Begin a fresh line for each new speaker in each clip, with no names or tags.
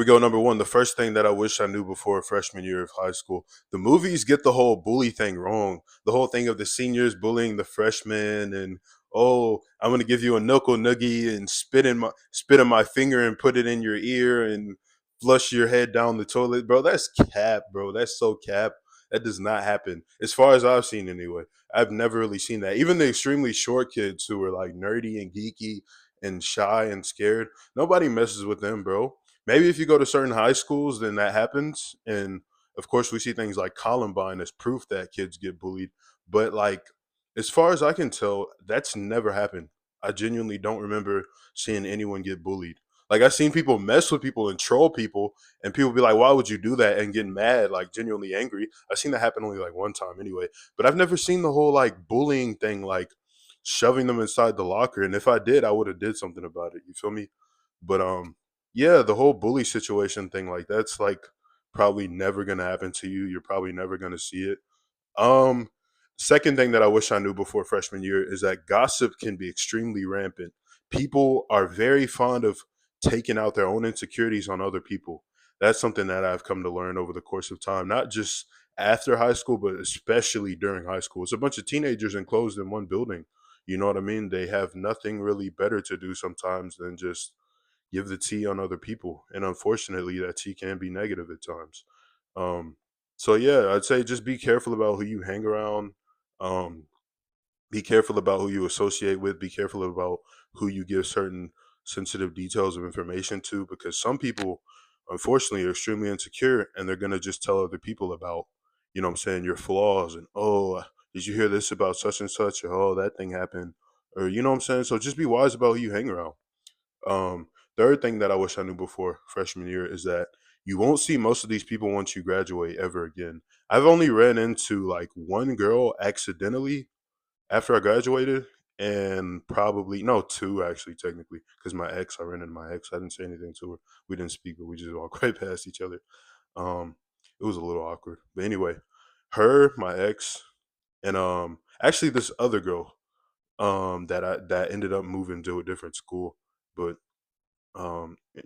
We go number one. The first thing that I wish I knew before freshman year of high school. The movies get the whole bully thing wrong. The whole thing of the seniors bullying the freshmen and oh, I'm gonna give you a knuckle noogie and spit in my finger and put it in your ear and flush your head down the toilet, bro. That's cap, bro. That's so cap. That does not happen, as far as I've seen anyway. I've never really seen that. Even the extremely short kids who are like nerdy and geeky and shy and scared, nobody messes with them, bro. Maybe if you go to certain high schools, then that happens. And of course, we see things like Columbine as proof that kids get bullied. But like, as far as I can tell, that's never happened. I genuinely don't remember seeing anyone get bullied. Like I've seen people mess with people and troll people, and people be like, "Why would you do that?" and get mad, like genuinely angry. I've seen that happen only like one time anyway. But I've never seen the whole like bullying thing, like shoving them inside the locker. And if I did, I would have did something about it. You feel me? But yeah, the whole bully situation thing, like that's like probably never gonna happen to you. You're probably never gonna see it. Um, Second thing that I wish I knew before freshman year is that gossip can be extremely rampant. People are very fond of taking out their own insecurities on other people. That's something that I've come to learn over the course of time, not just after high school, but especially during high school. It's a bunch of teenagers enclosed in one building. You know what I mean? They have nothing really better to do sometimes than just give the tea on other people, and unfortunately, that tea can be negative at times. Um, so yeah, I'd say just be careful about who you hang around. Um, be careful about who you associate with. Be careful about who you give certain sensitive details of information to, because some people, unfortunately, are extremely insecure, and they're gonna just tell other people about, you know, what I'm saying, your flaws and oh, did you hear this about such and such, or oh, that thing happened, or you know what I'm saying. So just be wise about who you hang around. Um, Third thing that I wish I knew before freshman year is that you won't see most of these people once you graduate ever again. I've only ran into like one girl accidentally after I graduated, and probably no, two actually technically, because my ex, I ran into my ex. I didn't say anything to her. We didn't speak, but we just walked right past each other. Um, it was a little awkward, but anyway, her, my ex, and actually this other girl that ended up moving to a different school, but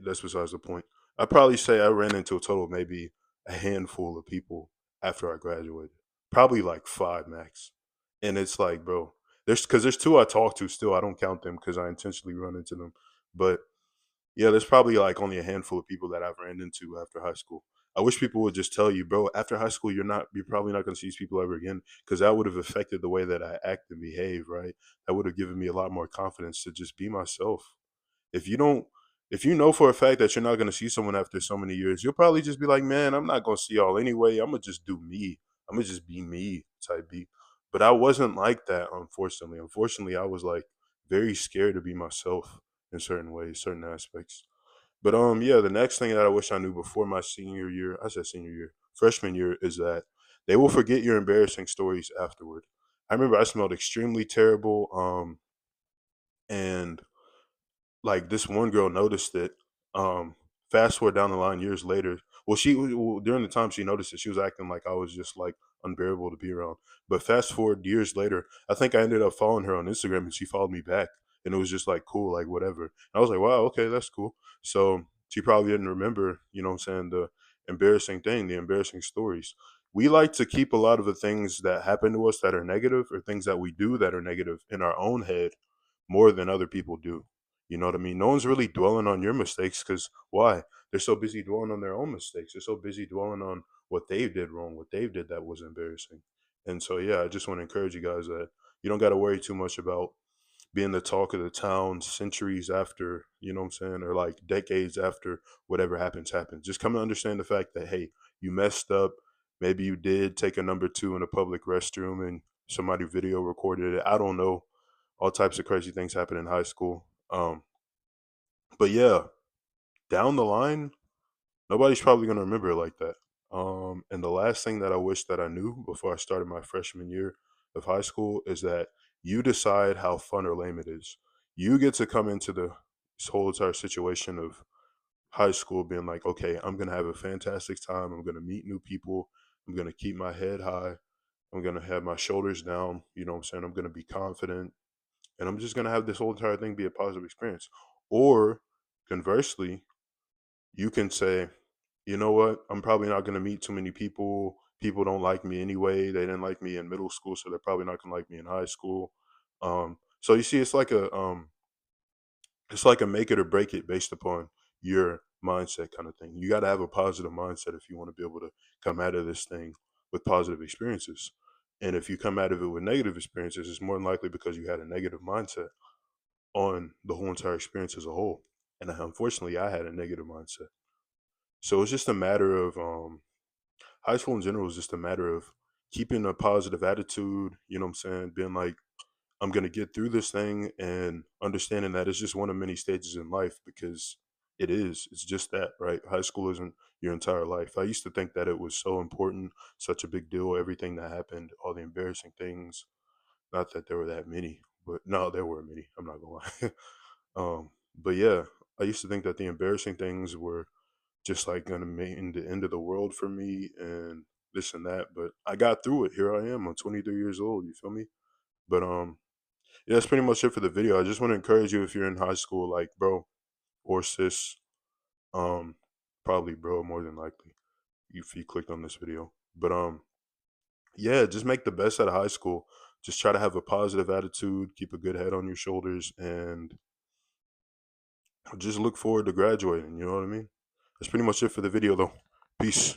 that's besides the point. I'd probably say I ran into a total of maybe a handful of people after I graduated. Probably like five max. And it's like, bro, there's two I talk to still. I don't count them because I intentionally run into them. But yeah, there's probably like only a handful of people that I've ran into after high school. I wish people would just tell you, bro, after high school, you're probably not going to see these people ever again, because that would have affected the way that I act and behave, right? That would have given me a lot more confidence to just be myself. If you don't, if you know for a fact that you're not going to see someone after so many years, you'll probably just be like, man, I'm not going to see y'all anyway. I'm going to just do me. I'm going to just be me type beat. But I wasn't like that, unfortunately. Unfortunately, I was like very scared to be myself in certain ways, certain aspects. But yeah, the next thing that I wish I knew before my senior year, I said senior year, freshman year, is that they will forget your embarrassing stories afterward. I remember I smelled extremely terrible, and like this one girl noticed it. Fast forward down the line years later. During the time she noticed it, she was acting like I was just like unbearable to be around. But fast forward years later, I think I ended up following her on Instagram, and she followed me back, and it was just like cool, like whatever. And I was like, wow, okay, that's cool. So she probably didn't remember, you know what I'm saying, the embarrassing thing, the embarrassing stories. We like to keep a lot of the things that happen to us that are negative, or things that we do that are negative, in our own head more than other people do. You know what I mean? No one's really dwelling on your mistakes, because why? They're so busy dwelling on their own mistakes. They're so busy dwelling on what they did wrong, what they did that was embarrassing. And so, yeah, I just want to encourage you guys that you don't got to worry too much about being the talk of the town centuries after, you know what I'm saying, or like decades after whatever happens. Just come to understand the fact that, hey, you messed up. Maybe you did take a number two in a public restroom and somebody video recorded it. I don't know. All types of crazy things happen in high school. But yeah, down the line, nobody's probably gonna remember it like that. And the last thing that I wish that I knew before I started my freshman year of high school is that you decide how fun or lame it is. You get to come into this whole entire situation of high school being like, okay, I'm gonna have a fantastic time. I'm gonna meet new people. I'm gonna keep my head high. I'm gonna have my shoulders down. You know what I'm saying? I'm gonna be confident, and I'm just gonna have this whole entire thing be a positive experience. Or conversely, you can say, you know what, I'm probably not going to meet too many people. People don't like me anyway. They didn't like me in middle school, so they're probably not going to like me in high school. So you see, it's like a make it or break it based upon your mindset kind of thing. You got to have a positive mindset if you want to be able to come out of this thing with positive experiences. And if you come out of it with negative experiences, it's more than likely because you had a negative mindset on the whole entire experience as a whole. And unfortunately, I had a negative mindset. So it's just a matter of high school in general is just a matter of keeping a positive attitude, you know what I'm saying? Being like, I'm going to get through this thing and understanding that it's just one of many stages in life because it is. It's just that, right? High school isn't your entire life. I used to think that it was so important, such a big deal, everything that happened, all the embarrassing things. Not that there were that many, but no, there were many. I'm not going to lie. But yeah, I used to think that the embarrassing things were just like gonna mean the end of the world for me and this and that. But I got through it. Here I am. I'm 23 years old. You feel me? But yeah, that's pretty much it for the video. I just want to encourage you if you're in high school, like bro or sis, um, probably bro more than likely if you clicked on this video. But yeah, just make the best out of high school. Just try to have a positive attitude, keep a good head on your shoulders, and just look forward to graduating. You know what I mean? That's pretty much it for the video, though. Peace.